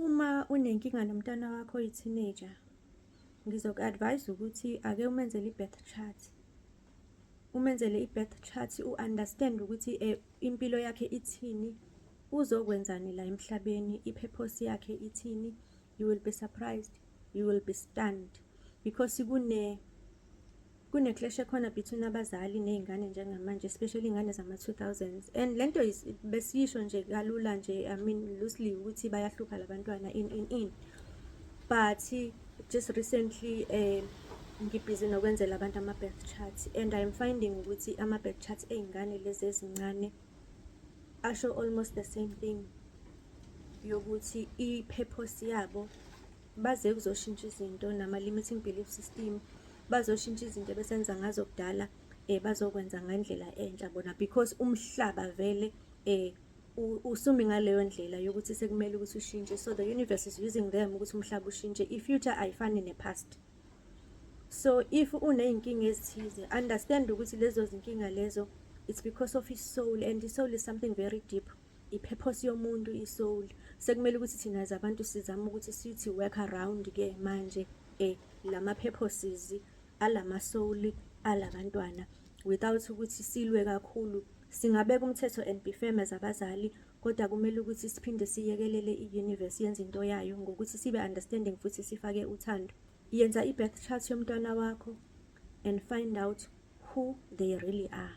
Uma unenkinga nomntwana wakho oyi-teenager, ngizoku-advise ukuthi ake umenzele i-birth chart. Umenzele i-birth chart, u-understand ukuthi impilo yakhe ithini, uzokwenzani la emhlabeni, i-purpose yakhe ithini. You will be surprised, you will be stunned, because kune-clash ekhona between abazali ney'ngane njengamanje, especially iy'ngane zama-2000s. And lento besiyisho nje kalula nje, I mean loosely, ukuthi bayahlupha labantwana in. But just recently ngibhizi nokwenzela abantu ama-birth charts, and I'm finding ukuthi ama-birth charts ey'ngane lezi ezincane asho almost the same thing, yokuthi i-purpose yabo baze kuzoshintsha izinto, nama-limiting belief system bazoshintsha izinto besenza ngazo kudala, bazokwenza ngendlela entsha bona, because umhlaba vele usumi ngaleyo ndlela yokuthi sekumele ukuthi ushintshe. So the universe is using them ukuthi umhlaba ushintshe. I-future ayifani ne-past. So if uney'nkinga ezithize, understand ukuthi lezo zinkinga lezo, it's because of his soul, and i-soul is something very deep. I-purpose yomuntu, i-soul, sekumele ukuthi thina as abantu sizame ukuthi sithi work around-ke manje lama-purposes alama-soul alabantwana, without ukuthi silwe kakhulu. Singabeka umthetho and be firm as abazali, kodwa kumele ukuthi siphinde siyekelele i-universe yenze into yayo ngokuthi sibe understanding futhi sifake uthando. Yenza i-birth chart yomntwana wakho and find out who they really are.